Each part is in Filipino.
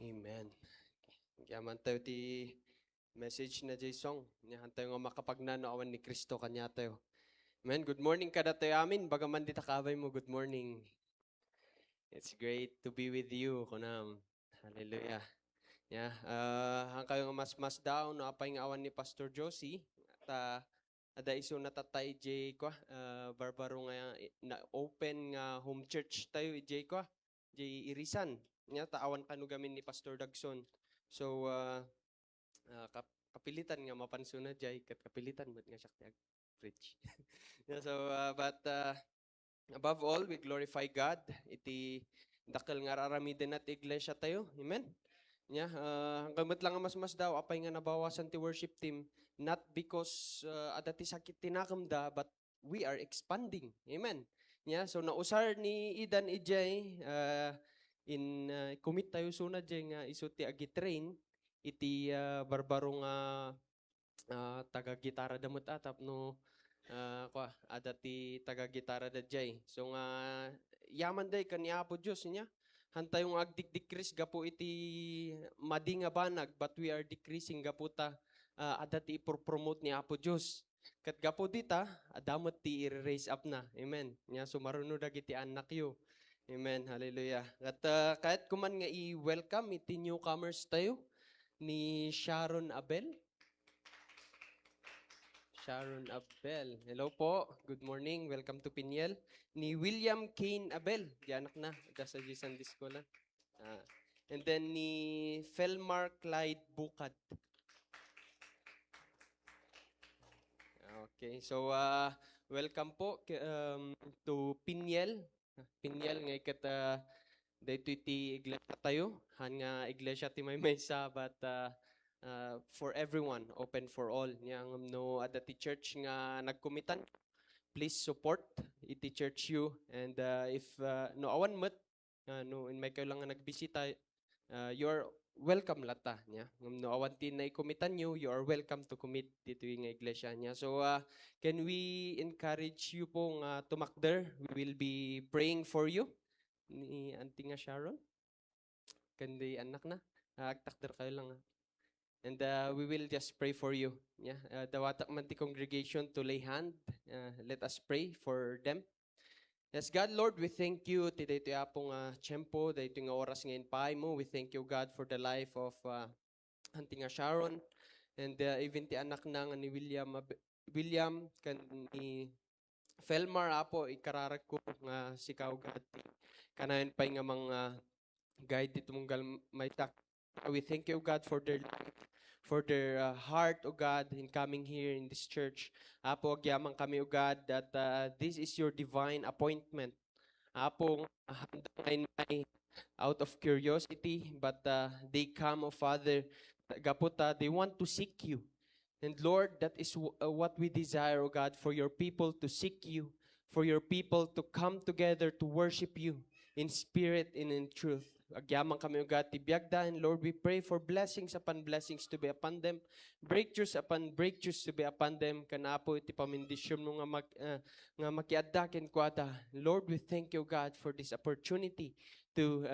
Amen. Yaman tayo ti message na Jason. Niyahan tayo nga makapagnanaawan ni Kristo kanya tayo. Amen. Good morning kada tayo amin. Bagaman di takabay mo, good morning. It's great to be with you, kunam. Hallelujah. Yeah, ang kayo nga mas down, apay nga awan ni Pastor Josie. At ada iso natatay J ko, barbaro nga na open nga home church tayo J ko, J Irisan. Nya taawan kanugamin ni Pastor Dagson. So kapilitan nga mapanso na J kat kapilitan but nga siya preach. Yeah, so but above all we glorify God. Iti dakal nga raramiden at iglesia tayo. Amen. Yeah, hanggang lang mas daw apay nga nabawasan ti worship team not because adati sakit tinakamda but we are expanding. Amen. Yeah, so nausar ni Idan Ijay commit tayo sunod jay nga iso ti agi-train iti barbaro nga taga-gitara damot atap no adati taga-gitara da jay. So nga yaman day kaniya po Diyos niya. Hanta yung agdik-decrease gapo iti madi nga banag but we are decreasing gapo ta adati ipropromote ni Apo Diyos. Kat gapo dita adamot ti i-raise up na. Amen. Nya sumaruno dagiti anak yo. Amen. Hallelujah. At kahit kuman nga i-welcome iti newcomers tayo ni Sharon Abel. Sharon Abel. Hello po. Good morning. Welcome to Piniel. Ni William Kane Abel. Di anak na. Sa Sunday School. And then ni Felmar Clyde Bukad. Okay. So, welcome po to Piniel. Piniel nga ikat dito iti iglesia tayo. Han nga iglesia ti may sa but for everyone, open for all. Yang no adati church nga nagkumitan, please support iti church you. And if no awan met, no in may kayo lang nga nagbisita, you're welcome lata niya. No awan tin na ikumitan you, you are welcome to commit dito yung iglesia niya. So can we encourage you po nga tumakder? We will be praying for you. Ni Auntie nga Sharon. Kandi anak na. Agtakder kayo lang. And we will just pray for you. Yeah, dawatak man ti congregation to lay hand. Let us pray for them. Yes, God, Lord, we thank you. Today to apong tiyempo, dito nga oras ngayon pa mo. We thank you, God, for the life of Auntie nga Sharon. And even ti anak na ni William kan ni Felmar apo ikararag ko nga sikaw God. Kanayon pa nga mga guide dito mong may tak. We thank you, God, for their life, for their heart, O God, in coming here in this church. Apo, agyaman kami, O God, that this is your divine appointment. Apo, out of curiosity, but they come, O Father, Gaputa, they want to seek you. And Lord, that is what we desire, O God, for your people to seek you, for your people to come together to worship you in spirit and in truth. Agyaman kami, O God, tibiyagda, and Lord, we pray for blessings upon blessings to be upon them, breakthroughs upon breakthroughs to be upon them. Kanapo iti pamindisyon mo nga makiadakin kwata. Lord, we thank you, God, for this opportunity to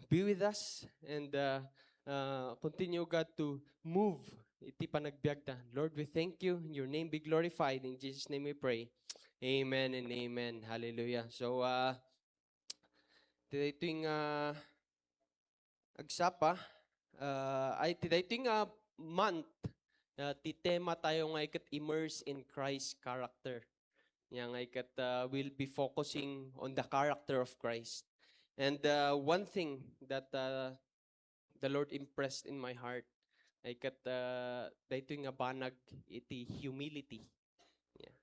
be with us and continue, God, to move iti panagbiagda. Lord, we thank you. Your name be glorified. In Jesus' name we pray. Amen and amen. Hallelujah. So, ito yung agsapa, ay ito yung month, ti tema tayo nga ikat immerse in Christ's character. Yang ikat we'll be focusing on the character of Christ. And one thing that the Lord impressed in my heart, ay kat dito nga banag iti humility. Yeah.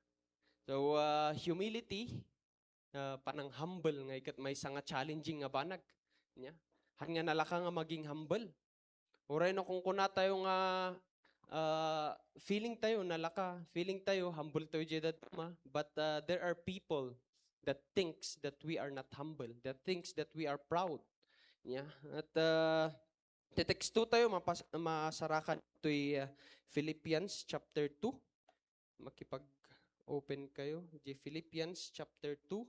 So humility, panang humble nga ikat may nga challenging nga banag. Yeah. Han nga nalaka nga maging humble. Oray no kung kuna tayo nga feeling tayo nalaka, feeling tayo humble tayo jeda but there are people that thinks that we are not humble, that thinks that we are proud. Yeah. At text 2 tayo, masarakan ito'y Philippians chapter 2. Makipag-open kayo. Philippians chapter 2.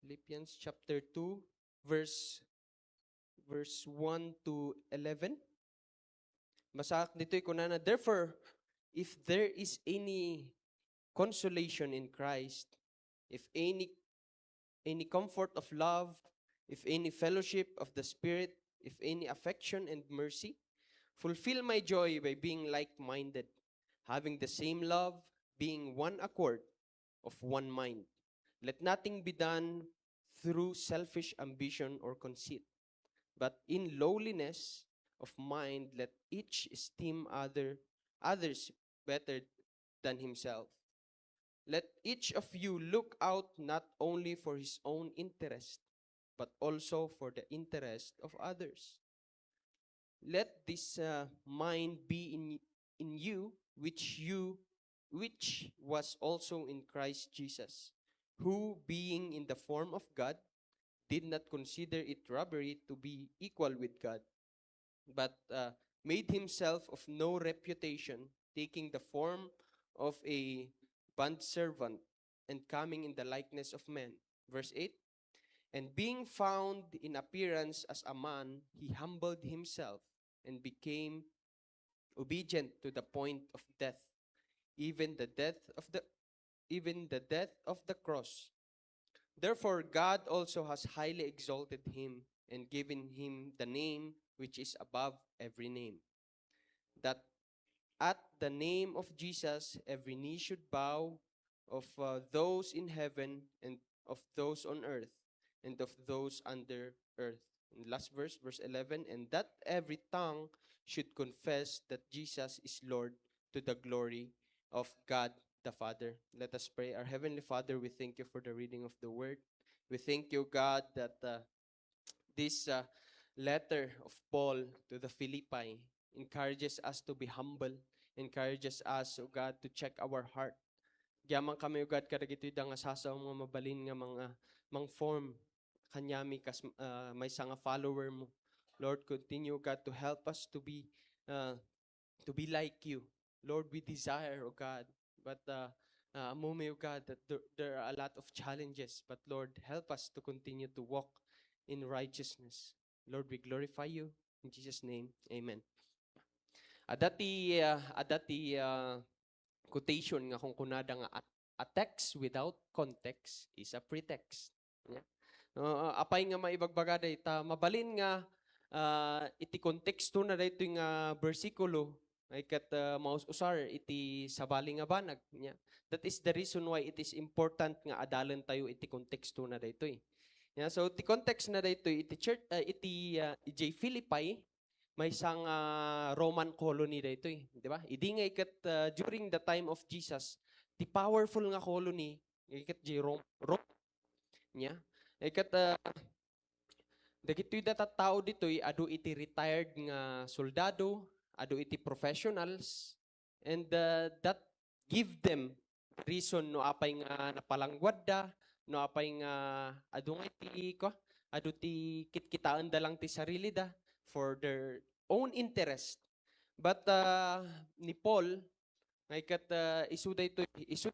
Philippians chapter 2. verse 1 to 11. Masak dito'y kunana, therefore, if there is any consolation in Christ, if any comfort of love, if any fellowship of the Spirit, if any affection and mercy, fulfill my joy by being like-minded, having the same love, being one accord, of one mind. Let nothing be done through selfish ambition or conceit, but in lowliness of mind, let each esteem others better than himself. Let each of you look out not only for his own interest, but also for the interest of others. Let this mind be in you, which was also in Christ Jesus, who, being in the form of God, did not consider it robbery to be equal with God, but made himself of no reputation, taking the form of a bondservant and coming in the likeness of men. Verse 8, and being found in appearance as a man, he humbled himself and became obedient to the point of death, even the death of the cross. Therefore God also has highly exalted him and given him the name which is above every name, that at the name of Jesus every knee should bow, of those in heaven and of those on earth and of those under earth. And last verse, verse 11, and that every tongue should confess that Jesus is Lord, to the glory of God the Father. Let us pray. Our Heavenly Father, we thank you for the reading of the Word. We thank you, God, that this letter of Paul to the Philippi encourages us to be humble, encourages us, O God, to check our heart. Gyamang kami, O God, kadagito'y nga sasaw mga mabalin nga mga mang form kanyami kas may nga follower mo. Lord, continue, God, to help us to be like you. Lord, we desire, O God, but amome, O God, that there are a lot of challenges, but Lord, help us to continue to walk in righteousness. Lord, we glorify you. In Jesus' name, amen. Adati quotation nga kung kunada nga a text without context is a pretext. Yeah. Apay nga maibagbaga day ta mabalin nga iti konteksto na dayto nga bersikulo ay kat mausar iti sabali nga banag nya. That is the reason why it is important nga adalan tayo iti konteksto na dayto. Yeah, so iti context na dayto iti church iti Philippi may isang Roman colony dayto di ba? Idi nga ikat during the time of Jesus, the powerful nga colony ikat Rome nya. Ikat dagitoy data tao ditoy adu iti retired nga soldado, adu iti professionals, and that give them reason no apay nga napalangwad da, no apay nga adu nga adu ti kitkitaan da lang ti sarili da for their own interest. But ni Paul ngay kat isu daytoy isu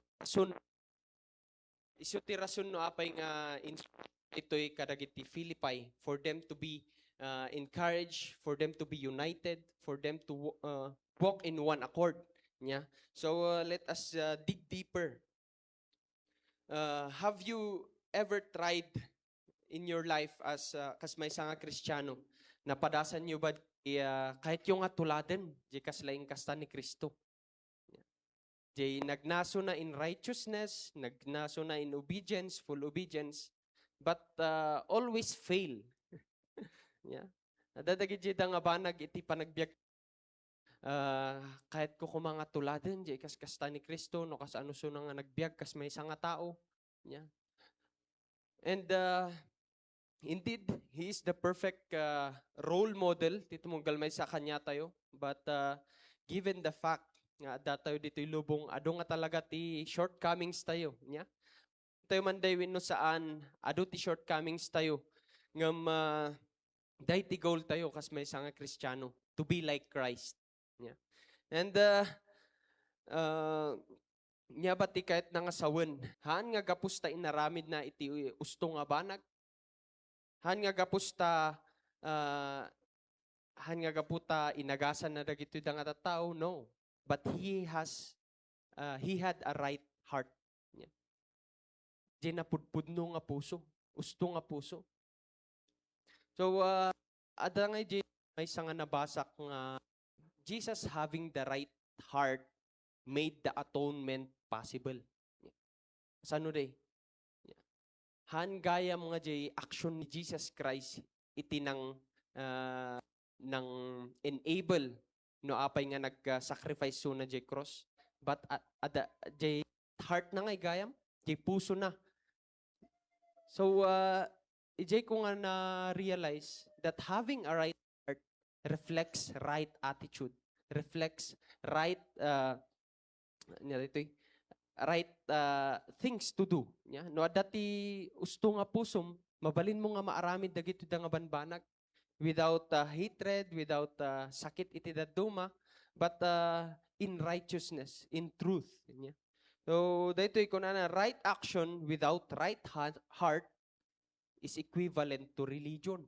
ti rason no apay nga ito'y kadagiti Philippi for them to be encouraged, for them to be united, for them to walk in one accord. Yeah. So let us dig deeper. Have you ever tried in your life as may nga Kristiyano, napadasan nyo ba kahit yung atuladen, di kaslaing kasta ni Kristo? Di nagnaso na in righteousness, nagnaso na in obedience, full obedience, but always fail. Yeah. Dadagid jida nga banag iti panagbiag kahit ko mga tuladen di kas kasta ni Kristo no kas ano so nga nagbiag kas may nga tao. Yeah. And indeed, he is the perfect role model tito mong galmay sa kanya tayo. But given the fact nga datayo dito'y lubong ado nga talaga ti shortcomings tayo. Yeah. Tayo man daywin no saan ado ti shortcomings tayo ngam day ti goal tayo kas may nga Kristiyano to be like Christ. Yeah. And nya ba ti kahit nga sawen haan nga gapos ta inaramid na iti usto nga banag Han nga gapusta uh, han nga gaputa inagasan na dagito nga tattao, no. But he had a right heart. Yeah. Di napudpudno nga puso, usto nga puso. So ada nga di may nga nabasak nga Jesus having the right heart made the atonement possible. Yeah. Sano day? Yeah. Han gaya mga jay action ni Jesus Christ iti nang enable no apay nga nag-sacrifice so na jay cross. But ada jay heart na nga gayam, jay puso na. So ijay ko nga na-realize that having a right heart reflects right attitude, reflects right right things to do. Yeah? No dati usto nga pusom, mabalin mo nga maaramid dagito da nga banbanag without hatred, without sakit iti daduma, but in righteousness, in truth. Yeah? So dito ko na right action without right heart is equivalent to religion.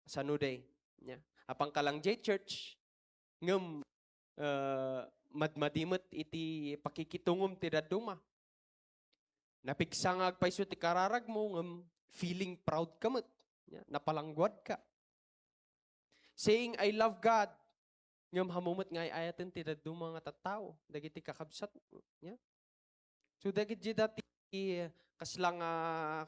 Sanuday. Yeah. Apang kalang J Church ngem madmadimot iti pakikitungom ti daduma. Napigsangag pa iso ti kararag mo ngem feeling proud ka met. Yeah. Napalangguad ka. Saying I love God ngem hamumot nga ayaten ti daduma nga tattao dagiti kakabsat. Yeah. So dagiti dati kaslang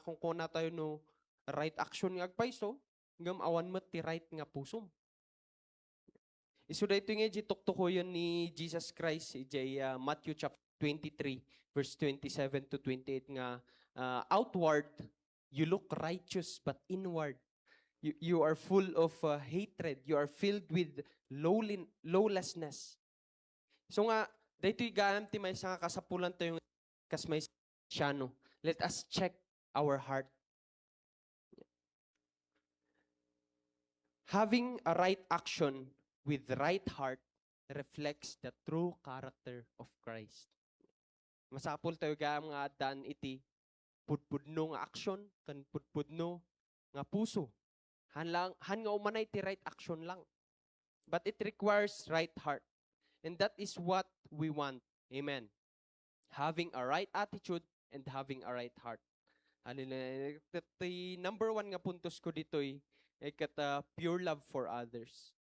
kung kuna tayo no right action nga agpaiso ngam awan met ti right nga pusom. Isu dayto nga di tuktukoyon ni Jesus Christ ijay Matthew chapter 23 verse 27 to 28 nga outward you look righteous but inward you are full of hatred, you are filled with lawlessness. So nga daytoy gaam ti may nga kasapulan tayo kas may siyano. Let us check our heart. Having a right action with the right heart reflects the true character of Christ. Masapol tayo gaam nga daan iti pudpudno nga action kan pudpudno nga puso. Han nga umanay ti right action lang. But it requires right heart. And that is what we want. Amen. Having a right attitude and having a right heart. The number one nga puntos ko dito ay pure love for others.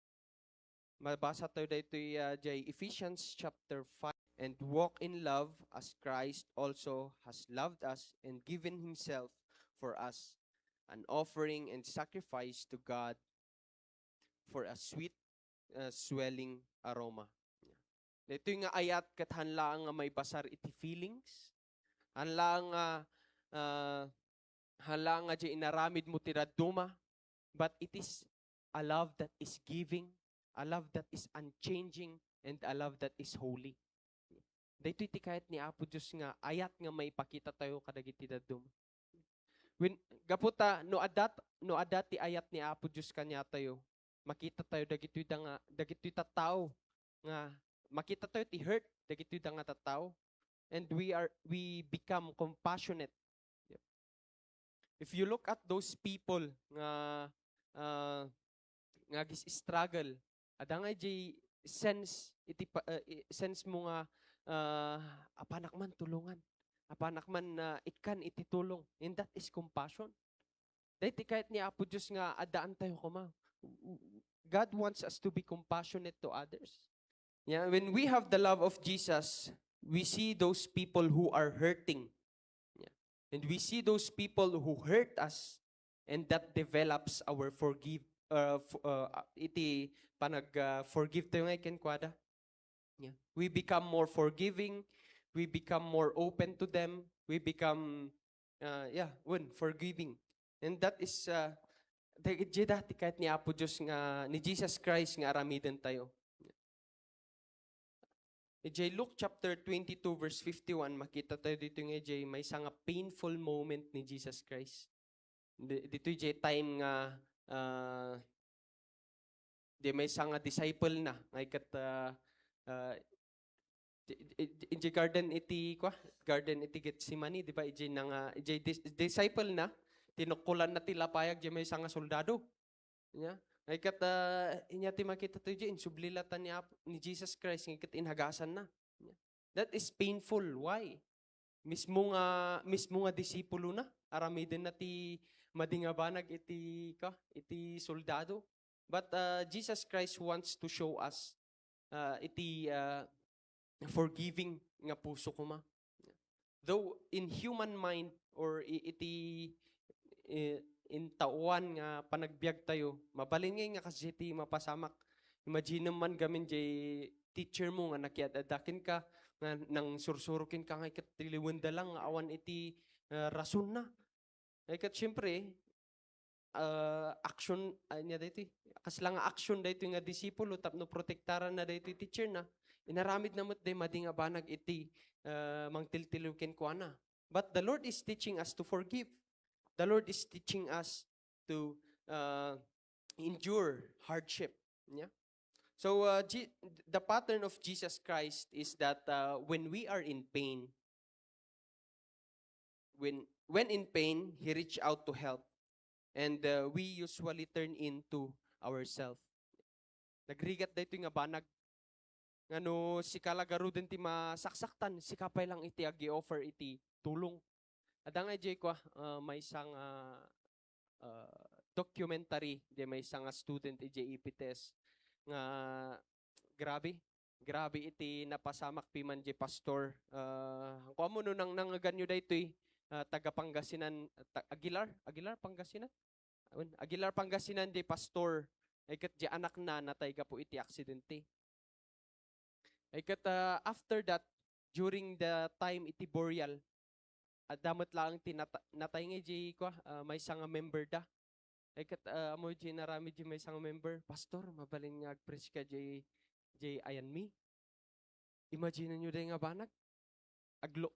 Mabasa tayo dito jay Ephesians chapter 5. And walk in love as Christ also has loved us and given himself for us, an offering and sacrifice to God for a sweet swelling aroma. Dito nga ayat kat hanlang nga may basar iti feelings. Hanlang nga di inaramid mo tiraduma. But it is a love that is giving, a love that is unchanging, and a love that is holy. Dito iti kahit ni Apo Diyos nga ayat nga may pakita tayo kadagiti daduma. When gaputa no adat ti ayat ni Apo Diyos kanya tayo, makita tayo dagiti tattao nga makita tayo ti hurt dagiti nga tattao, and we become compassionate. If you look at those people nga struggle, ada nga jay sense mo nga apanak man tulungan, apanak man itkan ititulong, and that is compassion. Dahil kahit ni Apo Diyos nga adaan tayo kuma. God wants us to be compassionate to others. Yeah, when we have the love of Jesus, we see those people who are hurting. Yeah. And we see those people who hurt us, and that develops our forgive forgive tayo nga ikenkwada. Yeah. We become more forgiving, we become more open to them, we become forgiving. And that is dati kahit ni Apo Diyos nga ni Jesus Christ nga aramiden tayo. Ijay Luke chapter 22 verse 51 makita tayo dito nga ijay may isang painful moment ni Jesus Christ. Dito ijay time nga di may isang disciple na ngay kat garden iti Gethsemane, di ba? Ijay disciple na tinukulan na tila payag di may nga soldado. Nya, ay kat inya ti makita to di sublilatan ni Jesus Christ ng kat inhagasan na. Nya. That is painful. Why? Mismo nga disipulo na aramiden na ti madingabanag iti soldado. But Jesus Christ wants to show us iti forgiving nga puso kuma. Though in human mind or in tauan nga panagbiag tayo, mabalingay nga kasi iti mapasamak. Imagine man gamin jay teacher mo nga nakiadadakin ka, nga nang sursurukin ka nga ikatiliwanda lang awan iti rason na. Ay kat syempre, action niya dito. Kas lang action dito nga disipulo tapno protektaran na dito teacher na. Inaramid namot day mading abanag iti mangtiltilukin ko ana. But the Lord is teaching us to forgive. The Lord is teaching us to endure hardship. Yeah? So the pattern of Jesus Christ is that when we are in pain, when in pain, He reach out to help. And we usually turn into ourselves. Nagrigat dito nga banag. Ngano si kalagaro din ti masaksaktan, si kapay lang iti agi-offer iti tulong. Ada nga jay ko may isang documentary di may isang student iti IPTES nga grabe iti napasamak piman jay pastor. Ang mo no nang nangaganyo dito taga Pangasinan, Aguilar Pangasinan. Aguilar Pangasinan di pastor. Ay kat di anak na natay ka po iti aksidente. Ay kat after that, during the time iti burial, damat lang natay nga di ko may isang member da. Ay kat amo di narami di may isang member, pastor, mabalin nga agpreach ka di ayan mi. Imagine nyo day nga banag.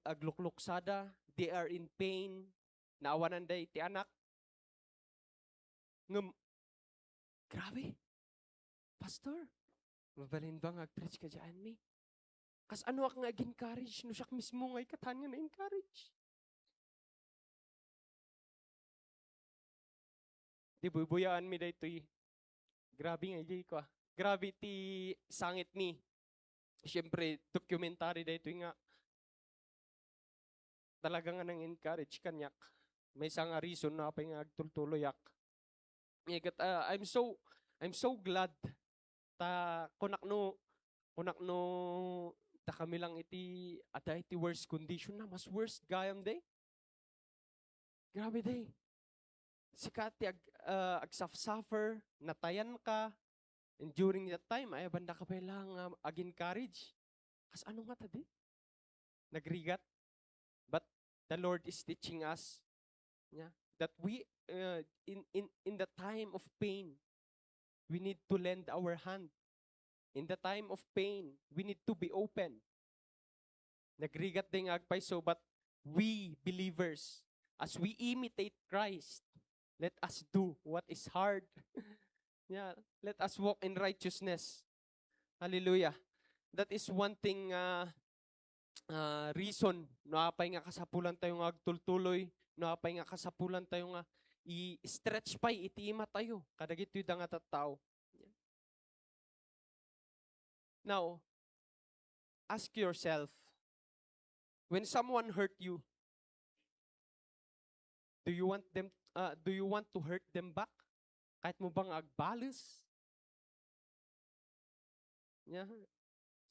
Aglukluk-sada, they are in pain, naawanan day iti anak. Grabe. Pastor, mabalin ba nga agpreach ka dyan mi? Kas ano ak nga ag-encourage, no siya mismo nga ikatanya na encourage. Di bubuyaan mi da ito'y. Grabe nga ijay ko. Grabe ti sangit mi. Siyempre, documentary da ito'y nga. Talaga nga nang encourage kanyak. May isang reason na pa nga agtultuloyak. I'm so glad ta kunak no ta kami lang iti worst condition na mas worst gayam day. Grabe day. Sikati ag-suffer, natayan ka, and during that time ay banda ka pa lang ag-encourage. Kas ano nga tadi? Nagrigat. But the Lord is teaching us that we in the time of pain, we need to lend our hand. In the time of pain, we need to be open. Nagrigat din agpay so, but we believers, as we imitate Christ, let us do what is hard. Let us walk in righteousness. Hallelujah. That is one thing reason no apay nga kasapulan tayo nga agtultuloy, no apay nga kasapulan tayo nga i-stretch pa iti ima tayo kadagit yu da nga tattao. Now, ask yourself, when someone hurt you, do you want to hurt them back? Kahit mo bang agbalis? Yeah.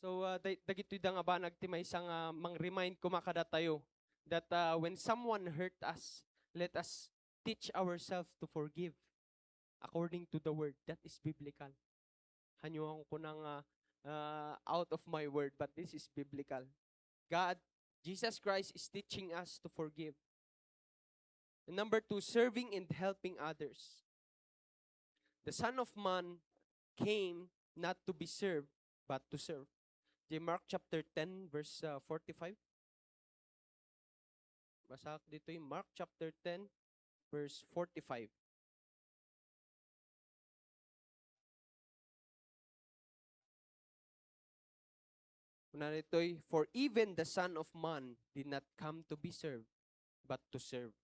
So dagitoy da nga ba nagtimay isang mang-remind ko makada tayo that when someone hurt us, let us teach ourselves to forgive according to the word. That is biblical. Hanyuhan ko nang out of my word, but this is biblical. Jesus Christ is teaching us to forgive. And number 2, serving and helping others. The Son of Man came not to be served, but to serve. Mark chapter 10, verse 45. Basa dito yung Mark chapter 10, verse 45. For even the Son of Man did not come to be served, but to serve,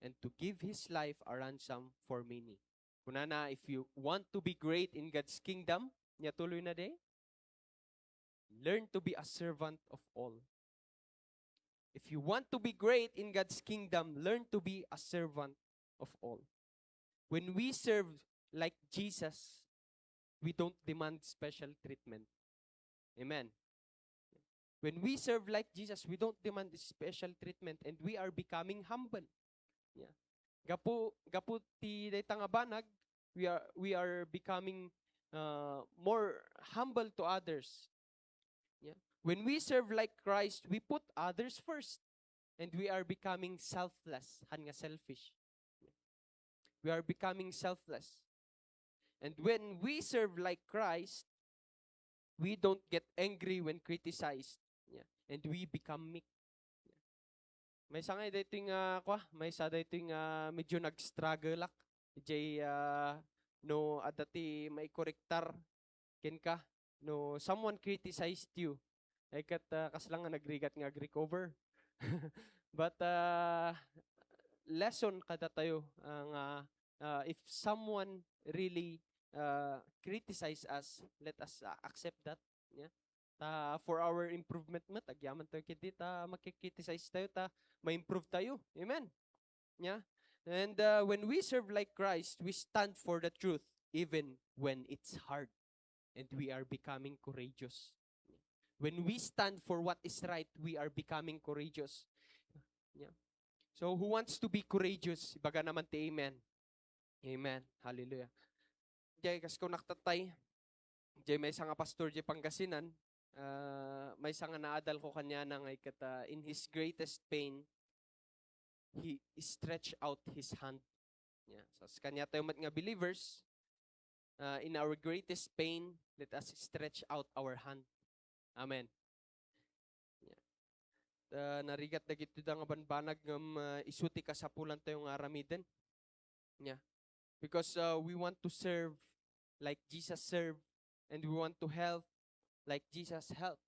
and to give His life a ransom for many. Kunana, if you want to be great in God's kingdom, niya tuloy na day, learn to be a servant of all. If you want to be great in God's kingdom, learn to be a servant of all. When we serve like Jesus, we don't demand special treatment. Amen. When we serve like Jesus, we don't demand special treatment and we are becoming humble. Yeah. Gapu ti dayta nga banag, we are becoming more humble to others. Yeah. When we serve like Christ, we put others first and we are becoming selfless, han nga selfish. We are becoming selfless. And when we serve like Christ, we don't get angry when criticized. Yeah. And we become meek. Yeah. May sangay dito yung may sa dito yung medyo nag-struggle lak. Jay no adati may korektar ken ka no someone criticized you. Ay kat kaslang nga nagrigat nga recover. But lesson kada tayo nga if someone really criticize us, let us accept that. Yeah. For our improvement mo, tagyaman tayo kiti, makikriticize tayo, ma-improve tayo. Amen. Yeah. And when we serve like Christ, we stand for the truth even when it's hard. And we are becoming courageous. When we stand for what is right, we are becoming courageous. Yeah. So who wants to be courageous? Baga naman ti amen. Amen. Hallelujah. Jay, kas ko naktatay, jay may isang pastor jay Pangasinan, may isang naadal ko kanya nang ay kata, in his greatest pain, he stretched out his hand. Yeah. So sa kanya tayo mat nga believers, in our greatest pain, let us stretch out our hand. Amen. Yeah. Narigat dagit ito nga banbanag ng isuti kasapulan tayo nga aramiden. Yeah. Because we want to serve like Jesus served, and we want to help like Jesus helped.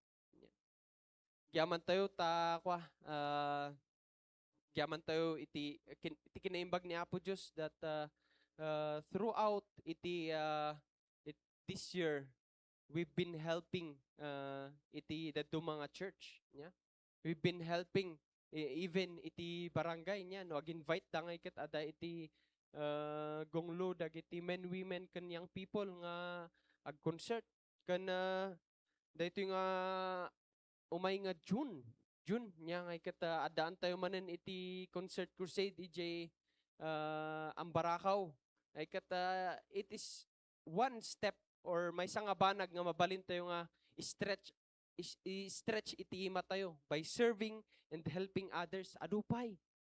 Giyaman tayo giyaman tayo iti kinaimbag ni Apo Diyos that throughout this year we've been helping iti the mga church. Yeah? We've been helping even iti barangay niya no ag-invite dangay ket ada iti gonglo dagiti men women ken young people nga ag concert ken dayto nga umay nga June nya nga ket adaan tayo manen iti concert crusade ije Ambarakaw ay ket it is one step or may nga banag nga mabalin tayo nga stretch iti ima tayo by serving and helping others.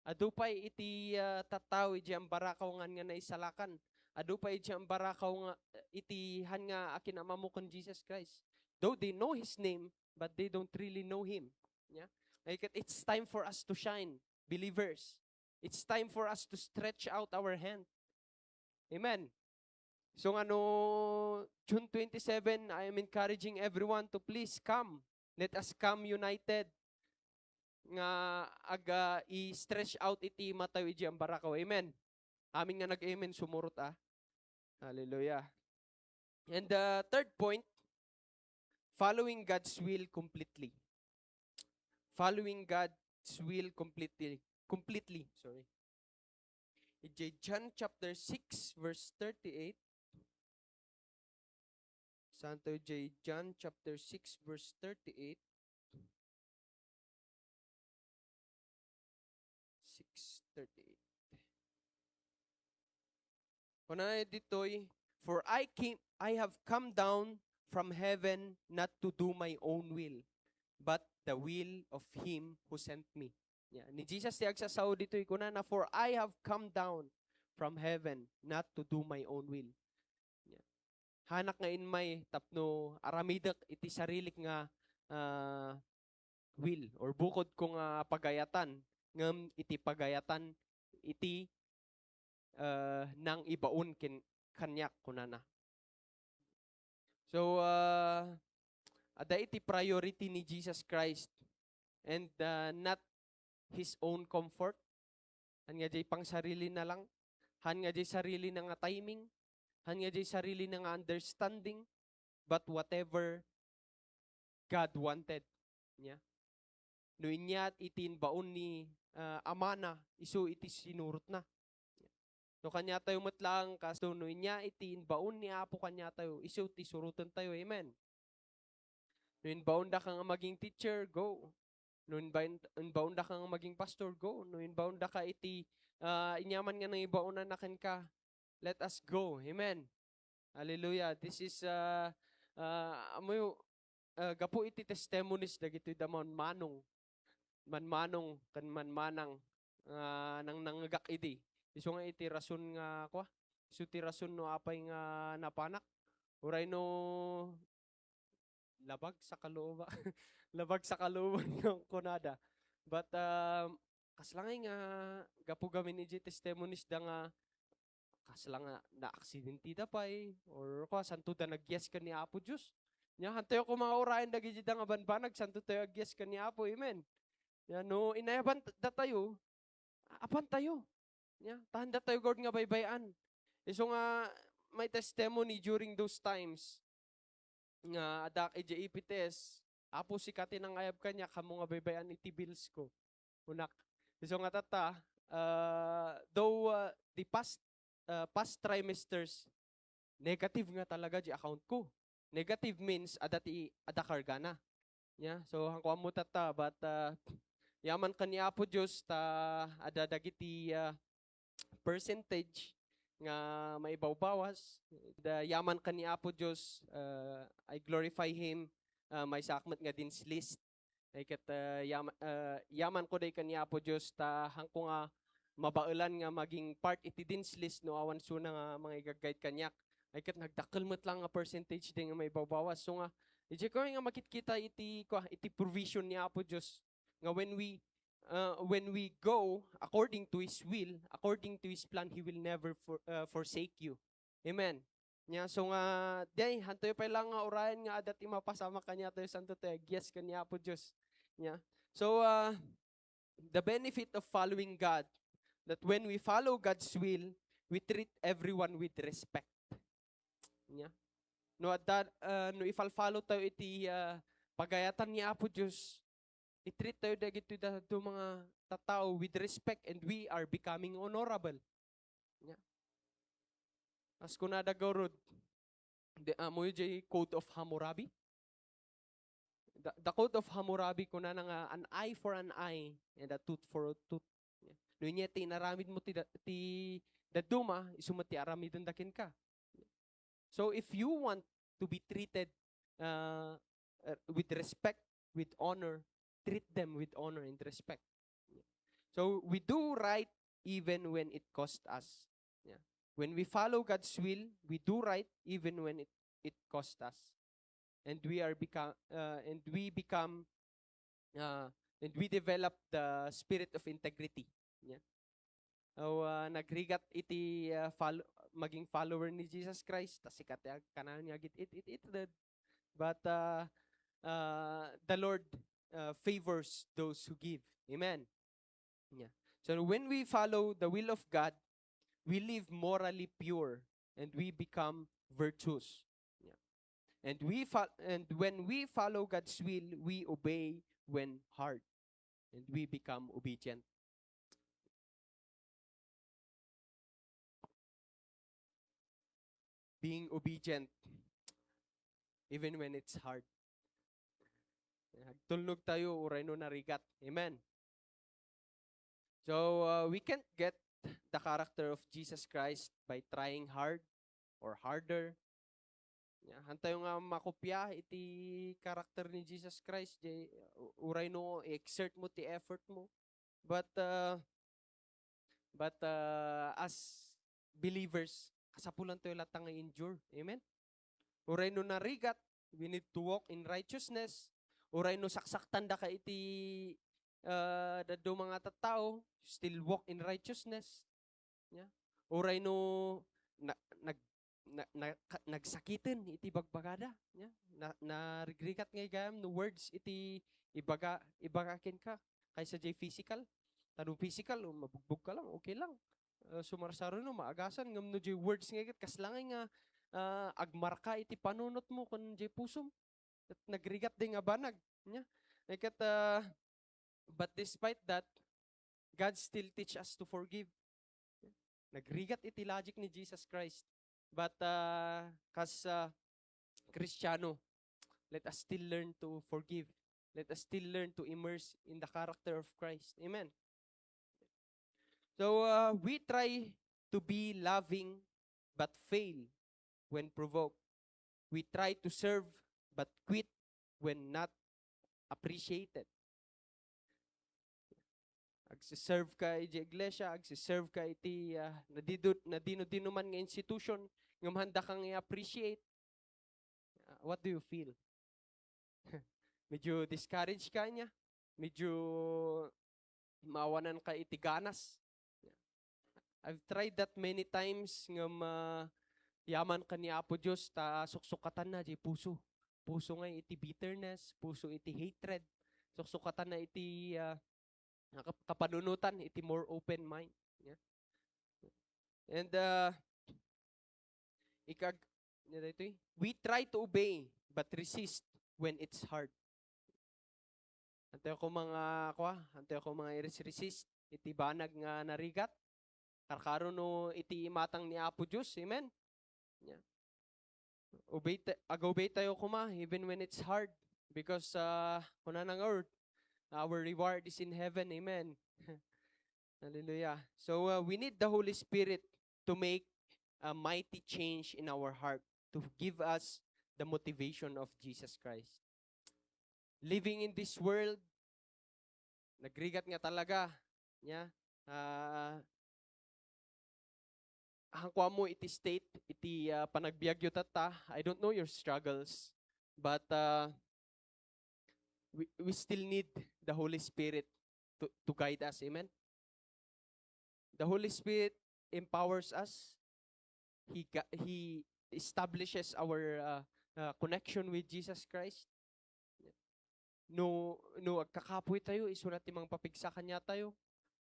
Adupay iti tataw iti Ambarakaw nga naisalakan. Adupay iti Ambarakaw nga iti han nga akin amamukon Jesus Christ. Though they know His name, but they don't really know Him. Yeah? Like it's time for us to shine, believers. It's time for us to stretch out our hand. Amen. So June 27, I am encouraging everyone to please come. Let us come united nga aga i-stretch out iti mataw iti Ambarakaw. Amen. Amin nga nag-amen sumurot Hallelujah. And the third point, following God's will completely. Following God's will completely. Sorry. John chapter 6 verse 38. Santo John chapter 6 verse 38. 6:38. Kuna ditoy, for I have come down from heaven not to do my own will, but the will of Him who sent me. Yeah. Ni Jesus ti agsasaw ditoy kuna na, for I have come down from heaven not to do my own will. Yeah. Hanak nga inmay tapno aramidak iti sarilik nga will or bukod ko nga pagayatan ngem iti pagayatan iti nang ibaon kanyak kunana. So ada iti priority ni Jesus Christ and not His own comfort, Han nga jay pang sarili na lang. Han nga jay sarili na nga timing. Han nga jay sarili na nga understanding. But whatever God wanted niya. No inyat itin baon ni amana, iso iti sinurot na. No kanya tayo matlang kaso no inya itin baon ni apo kanya tayo, iso ti surutan tayo. Amen. No inbaon da ka nga maging teacher, go. No inbaon da ka nga maging pastor, go. No inbaon da ka iti inyaman nga nang ibaonan na ka, let us go. Amen. Hallelujah. This is amoy gapo iti testimonies dagiti damon manong kan manmanang nang nangagak idi. Isu nga iti rason nga kwa. Isu ti rason no apay nga napanak. Uray no labag sa kalooba. Labag sa kalooban ng kunada. But kaslangay nga gapo gamin iti testimonies da nga kaslang nga na aksidente da pay or kwa santo da nagyes ka ni Apo Diyos. Nya hantayo ko mga orayan dagiti da nga banbanag santo tayo agyes ka ni Apo. Amen. Ya no inayaban da tayo apan tayo. Ya tanda tayo God nga baybayan. Iso nga may testimony during those times nga adak EJPTS Apo si kati nang ayab kanya kamo nga baybayan iti bills ko. Unak. Iso nga tata though the past trimesters negative nga talaga di account ko. Negative means ada kargana. Yeah, so hangko mo tata but yaman kaniya po Diyos ta ada dagiti percentage nga maibaw-bawas. The yaman kaniya po Diyos I glorify Him may sakmat nga din list. Ay kat yaman ko day kaniya po Diyos ta hangko nga mabaulan nga maging part iti dins list no awan suna nga mga igagayad kanyak. Ay kat nagdakalmat lang nga percentage din nga may babawas. So nga, iti ko nga makikita iti provision niya po Diyos. Nga when we go according to His will, according to His plan, He will never forsake you. Amen. Nya so nga day hantoy pa lang nga orayan nga adat imapasama kanya tayo santo tayo. Yes kanya po Diyos. Nya. So the benefit of following God, that when we follow God's will, we treat everyone with respect. Yeah. No no ifal-follow tayo iti pagayatan ni Apo Diyos, i-treat tayo dagiti do mga tatao with respect and we are becoming honorable. Yeah. As kunada gorod, mo yung Code of Hammurabi. The Code of Hammurabi kuna nga an eye for an eye and a tooth for a tooth. Yeah. No inya tinaramid mo ti daduma isumati aramidon dakin ka. So if you want to be treated with respect, with honor, treat them with honor and respect. Yeah. So we do right even when it costs us. Yeah. When we follow God's will, we do right even when it costs us. And we develop the spirit of integrity. Yeah. So nagrigat iti maging follower ni Jesus Christ, ta sikat kanan nga git it but the Lord favors those who give. Amen. Yeah. So when we follow the will of God, we live morally pure and we become virtuous. Yeah. And when we follow God's will, we obey when hard and we become obedient. Being obedient even when it's hard. Tulnog tayo uray no narigat. Amen. So we can't get the character of Jesus Christ by trying hard or harder. Hantayo nga makopya iti character ni Jesus Christ. Uray no exert mo ti effort mo. But as believers, kasapulan tayo latang endure. Amen. Uray no narigat, we need to walk in righteousness. Uray no saksaktan da ka iti dado mga tattao, still walk in righteousness. Yeah. Uray no nagsakitin iti bagbagada. Yeah. Narigat ngay gayam no words iti ibagakin ka kaysa jay physical. Tanong physical, mabugbog ka lang, okay lang. Sumarsaro no, maagasan, ngam no, words nga, kaslangay nga, agmarka iti panunot mo, kung jay pusom. At nagrigat din nga banag. Nya? Ikat, but despite that, God still teach us to forgive. Nagrigat iti logic ni Jesus Christ. But kas Kristiyano, let us still learn to forgive. Let us still learn to immerse in the character of Christ. Amen. So we try to be loving but fail when provoked. We try to serve but quit when not appreciated. Agsiserve ka iti iglesia, agsiserve ka iti nadino-dino man nga institution, ngam handa kang i-appreciate. What do you feel? Medyo discouraged ka niya? Medyo mawanan ka iti ganas? I've tried that many times ngam yaman ka ni Apo Diyos ta suksukatan na di puso. Puso nga iti bitterness, puso iti hatred. Suksukatan na iti kapanunutan, iti more open mind. Yeah? And we try to obey but resist when it's hard. Antay ko mga resist iti banag nga narigat. Karkaro no iti matang ni Apo Diyos. Amen. Yeah. Agobey tayo kuma even when it's hard because kuna ng earth, our reward is in heaven. Amen. Hallelujah. So we need the Holy Spirit to make a mighty change in our heart, to give us the motivation of Jesus Christ. Living in this world, nagrigat nga talaga. Yeah? Hangkwa mo iti state, iti panagbiagyo tata. I don't know your struggles, but we still need the Holy Spirit to guide us. Amen? The Holy Spirit empowers us. He establishes our connection with Jesus Christ. No agkakapoy tayo, isulat timang papigsa kanya tayo.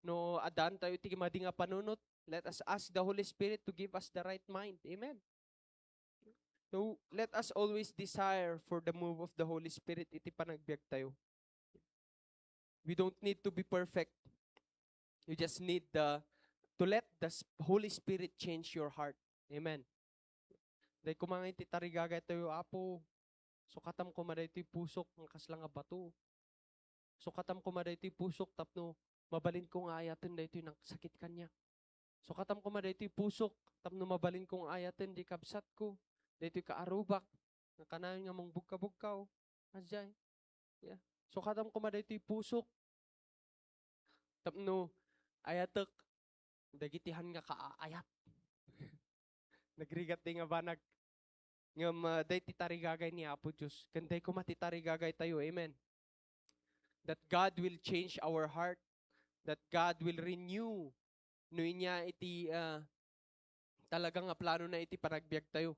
No adan tayo iti madi nga panunot. Let us ask the Holy Spirit to give us the right mind. Amen. So let us always desire for the move of the Holy Spirit iti panagbiag tayo. We don't need to be perfect. You just need to let the Holy Spirit change your heart. Amen. Dahil kumangay iti tarigagay tayo, Apo, sukatam ko maday iti pusok ng kaslang nga bato. Sukatam ko maday iti pusok tapno mabalin kong ayaten da ito yung sakit kanya. Sukatam ko maday iti pusok tapno mabalin kong ayaten di kabsat ko. Da ito yung kaarubak. Nakanayon nga mong bugka-bugkaw. Asjay. Yeah. Sukatam ko maday iti pusok tapno ayatek dagitihan nga kaayat. Nagrigat di nga banag. Ngam day titarigagay ni Apo Diyos. Kanday ko matitarigagay tayo. Amen. That God will change our heart. That God will renew. Nuy niya iti talagang plano na iti panagbiag tayo.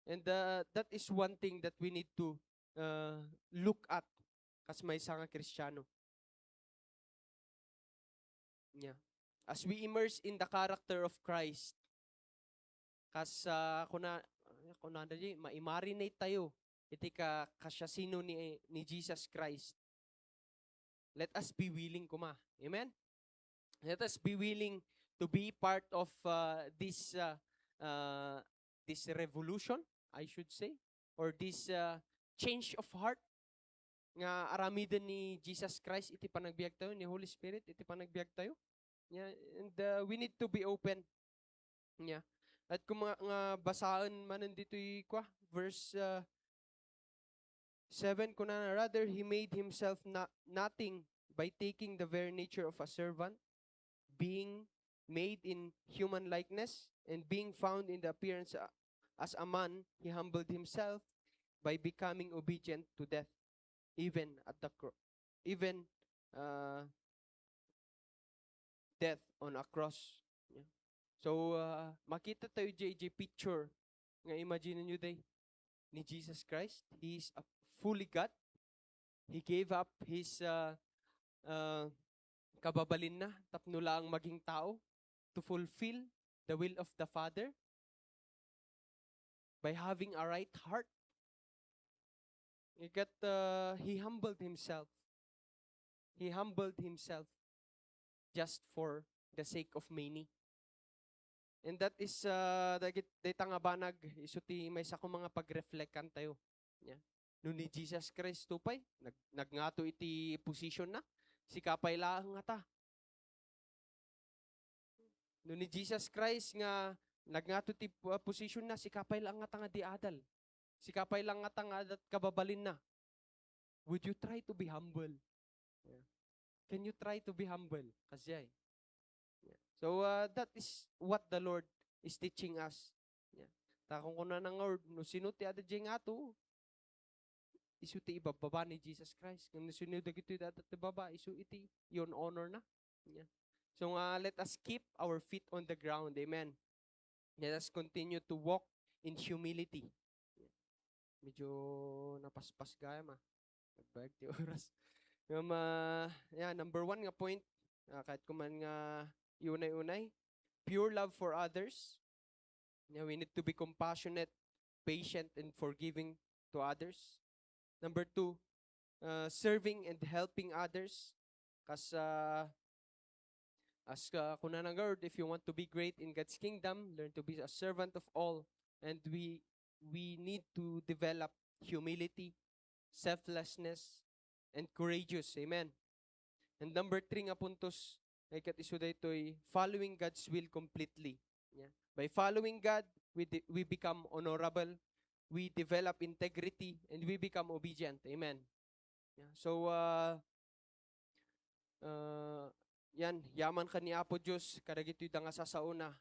And that is one thing that we need to look at kas may nga Kristiyano. Yeah. As we immerse in the character of Christ, kas kunanda di ma-marinate tayo iti kasya sino ni Jesus Christ. Let us be willing kuma. Amen. Let us be willing to be part of this revolution, I should say, or this change of heart nga aramiden ni Jesus Christ iti panagbiag tayo, ni Holy Spirit iti panagbiag tayo. Yeah, and we need to be open. Yeah. At kung nga basaan man nandito verse 7, kuna rather he made himself nothing by taking the very nature of a servant, being made in human likeness, and being found in the appearance as a man, he humbled himself by becoming obedient to death, even at the death on a cross. Yeah. So makita tayo JJ picture nga imagine nyo day ni Jesus Christ. He is a fully God. He gave up his kababalin na, tapno lang maging tao, to fulfill the will of the Father by having a right heart. He humbled himself. He humbled himself just for the sake of many. And that is, dagit nga banag, isuti may sa mga pag-reflectan tayo. Yeah. Nung ni Jesus Christ tupay, nagngato iti position na, si kapay lang nga ta. Nung ni Jesus Christ nga, nagngato ti position na, si kapay lang nga ta nga di adal. Si kapay lang nga ta nga kababalin na. Would you try to be humble? Yeah. Can you try to be humble? Kasi ay. Yeah. So that is what the Lord is teaching us. Yeah. Takong ko na ng Lord, no sino ti ada diyang ato, isu ti ibababa ni Jesus Christ. Kung sino dagito iti ada ti baba, isu iti yon honor na. Yeah. So let us keep our feet on the ground. Amen. Let us continue to walk in humility. Yeah. Medyo napaspas gaya ma. Nagbayag ti oras. Number 1 nga point, kahit kuman nga iunay-unay, pure love for others. We need to be compassionate, patient, and forgiving to others. Number 2, serving and helping others. Kuna ng God, if you want to be great in God's kingdom, learn to be a servant of all. And we need to develop humility, selflessness, and courageous. Amen. And number 3 nga puntos, ay katisuda ito'y following God's will completely. Yeah. By following God, we become honorable, we develop integrity, and we become obedient. Amen. Yeah. So, yaman ka ni Apo Diyos, kadagito'y da nga sasauna,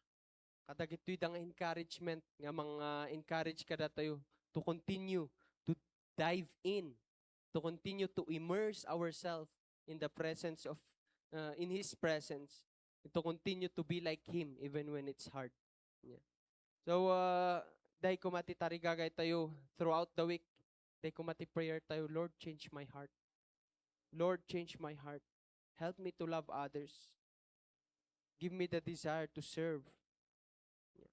kadagito'y da nga encouragement, nga mga encourage kada tayo to continue, to dive in, to continue to immerse ourselves in the presence of, in His presence, to continue to be like Him even when it's hard. Yeah. So, dahil kumati tarigagay tayo throughout the week, dahil kumati prayer tayo, Lord, change my heart. Lord, change my heart. Help me to love others. Give me the desire to serve. Yeah.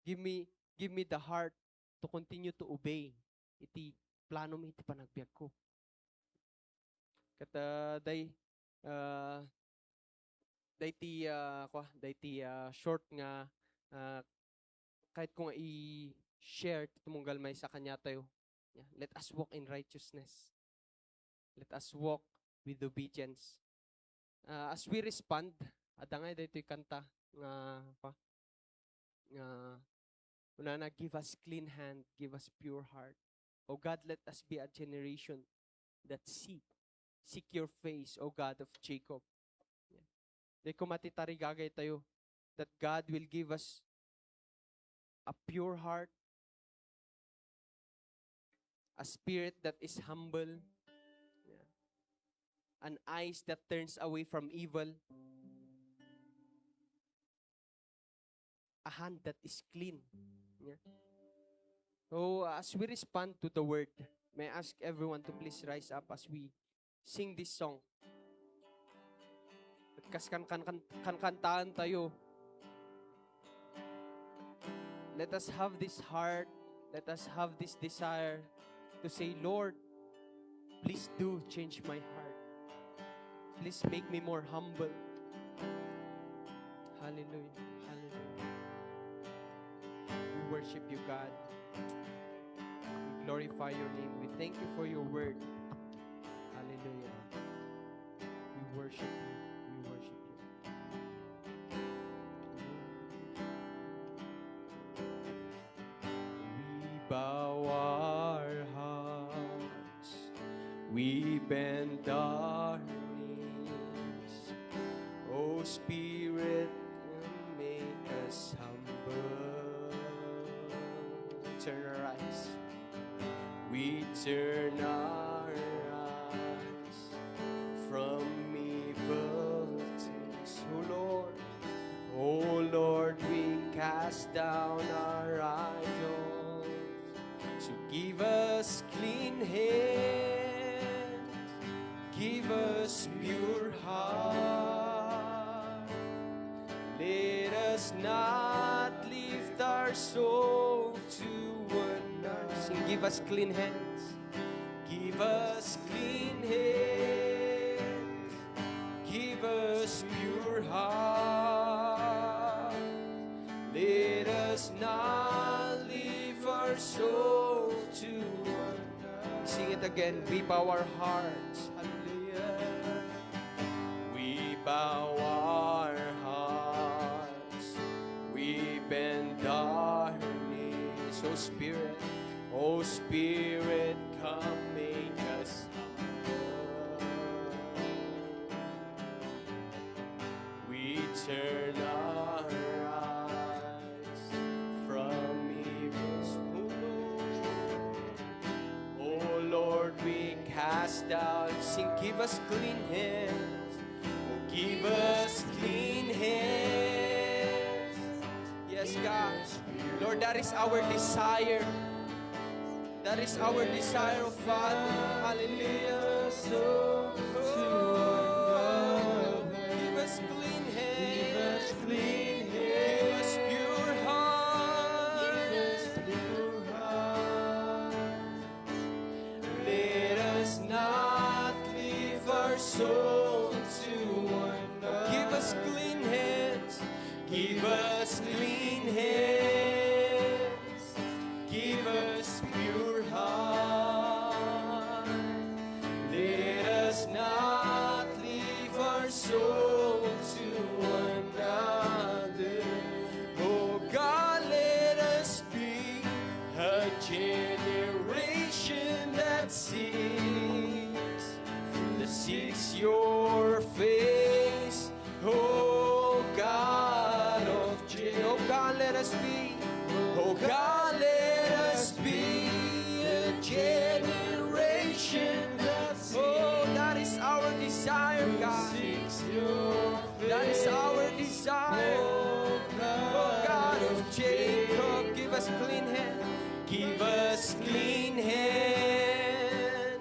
Give me the heart to continue to obey. Iti plano mi iti panagbiag ko. Kata short nga kahit kung i-share tumunggal may sa kanya tayo. Yeah. Let us walk in righteousness. Let us walk with obedience. As we respond, adangay daytoy kanta nga give us clean hand, give us pure heart. O God, let us be a generation that seek your face, O God of Jacob. Yeah. Di ko matitarigagay tayo that God will give us a pure heart, a spirit that is humble, yeah, an eyes that turns away from evil, a hand that is clean. Yeah. So as we respond to the word, may I ask everyone to please rise up as we sing this song. At kankantaan tayo. Let us have this heart, let us have this desire to say, Lord, please do change my heart. Please make me more humble. Hallelujah. Hallelujah. We worship you, God. We glorify your name. We thank you for your word. Hallelujah. We worship you. We worship you. We bow our hearts. We bend our knees. Oh, Spirit, make us humble. Turn our eyes. We turn our eyes from evil things. Oh Lord, we cast down our idols. So give us clean hands, give us pure hearts. Let us not lift our soul to another. Sing, give us clean hands. Give us clean hands. Give us pure heart. Let us not lift our soul to another. Sing it again. We bow our hearts. Hallelujah. We bow our hearts. We bend our knees. Oh Spirit, come make us humble. We turn our eyes from evil's oh Lord, we cast out sin. Give us clean hands. Oh, give us clean hands. Yes, God. Lord, that is our desire. That is our desire, oh Father. Hallelujah. So give us clean hands. Give us clean hands. Give us pure heart. Give us pure heart. Let us not leave our soul to another. Give us clean hands. Give us clean hands. Give us pure heart. Let us not leave our soul to another. Oh God, let us be a generation that seeks your face. Oh God of Jacob. Oh God, let us be. Oh God, let us be a generation that seeks. Oh, that is our desire, God. That is our desire. Oh God of Jacob, give us clean hands. Give us clean hands.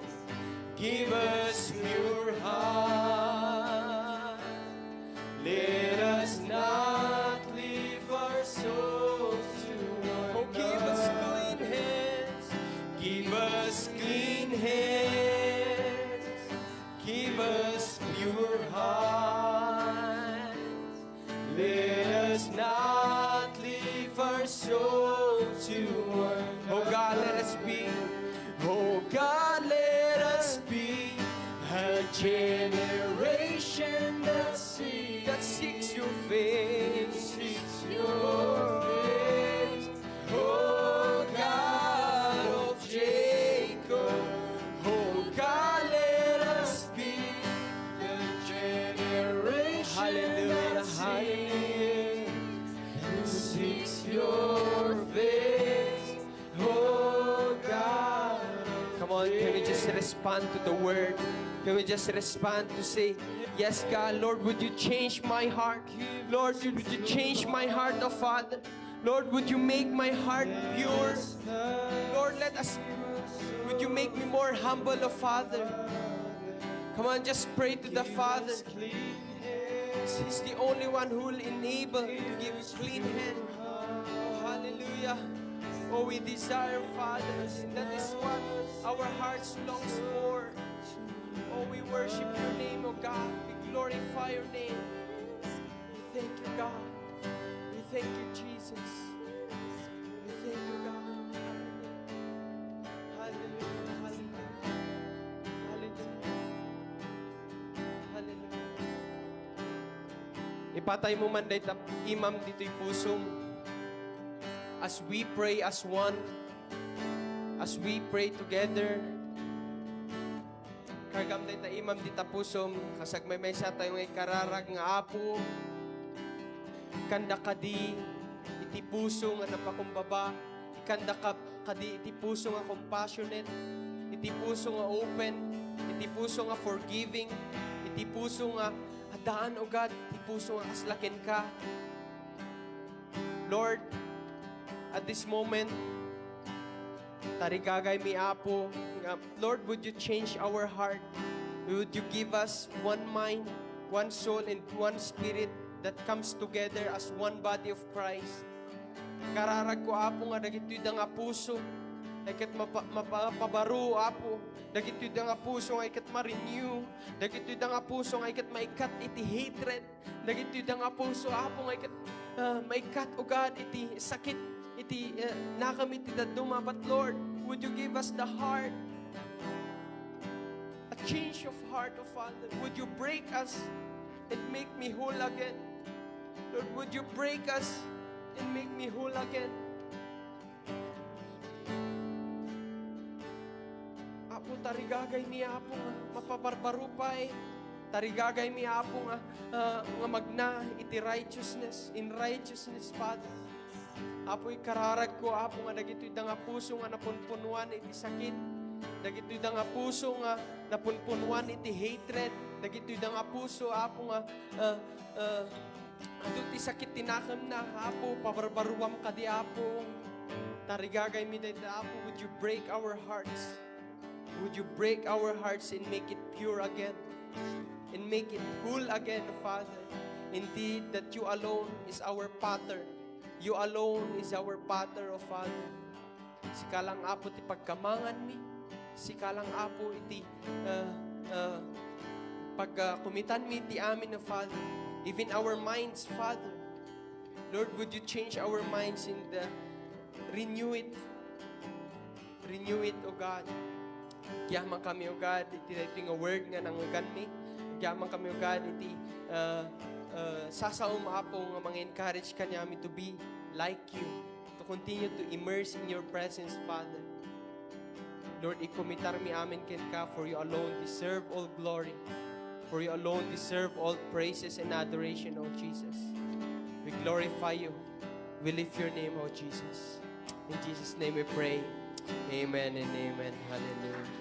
Give us pure heart. Let us not leave our souls to one. Oh, give us clean hands. Give us clean hands. Give us pure heart. Let us not leave our souls to one. Oh God, let us be. Oh God, let us be a generation that seeks your face. Seeks your face. Oh God of Jacob. Oh God, let us be the generation. Hallelujah, hallelujah. Who seeks your face. Oh God. Come on, can we just respond to the word? Can we just respond to say, yes, God, Lord, would you change my heart? Lord, would you change my heart, oh Father? Lord, would you make my heart pure? Lord, would you make me more humble, oh Father? Come on, just pray to the Father. He's the only one who will enable to give us clean hand. Oh, hallelujah. Oh, we desire, Father. That is what our hearts longs for. Oh, we worship your name, oh God. We glorify your name. We thank you, God. We thank you, Jesus. We thank you, God. Hallelujah. Hallelujah. Hallelujah. Hallelujah. Ipatay mo man day imam dito'y pusong. As we pray as one, as we pray together, kargam day ta imam dita pusom, kasag may sa tayo ngay kararag nga apo, ikanda kadi, iti puso nga napakumbaba, ikanda kadi, iti puso nga compassionate, iti puso nga open, iti puso nga forgiving, iti puso nga hadaan o God, iti puso nga aslakin ka. Lord, at this moment, tarigagay mi apo, Lord, would you change our heart? Would you give us one mind, one soul, and one spirit? that comes together as one body of Christ. Kararag ko, Apo, nga dagito'y da nga puso, ay kat mapabaro, Apo. Dagito'y da nga puso, ay kat ma-renew. Dagito'y da nga puso, ay kat maikat iti hatred. Dagito'y da nga puso, Apo, ay kat maikat, O God, iti sakit, iti nakamit iti daduma. But Lord, would you give us the heart, a change of heart, O Father? Would you break us and make me whole again? Lord, would you break us and make me whole again? Apo, tarigagay mi Apo nga mapabarbaro pa tarigagay mi Apo nga magna iti righteousness, in righteousness, Father. Apo, ikararag ko, Apo, nga dagito'y da nga puso nga napunpunuan iti sakit. Dagito'y da nga puso nga napunpunuan iti hatred. Dagito'y da nga puso, Apo, nga ito ti sakit tinakam na, Apo, pabarbaruam ka di, Apo. Tarigagay mi dahil, Apo, would you break our hearts? Would you break our hearts and make it pure again? And make it whole again, Father. Indeed, that you alone is our Pater. You alone is our Pater, O Father. Sikalang, Apo, ti pagkamangan mi. Sikalang, Apo, iti pagkumitan mi ti amin, O Father. Even our minds, Father. Lord, would you change our minds and renew it. Renew it, O God. Yaman kami, O God, iti nga word nga nangugan mi. Yaman kami, O God, iti sasaum, Apo, nga mga-encourage kanyami to be like you, to continue to immerse in your presence, Father. Lord, ikumitar mi amin ken ka, for you alone deserve all glory. For you alone deserve all praises and adoration, O Jesus. We glorify you. We lift your name, O Jesus. In Jesus' name we pray. Amen and amen. Hallelujah.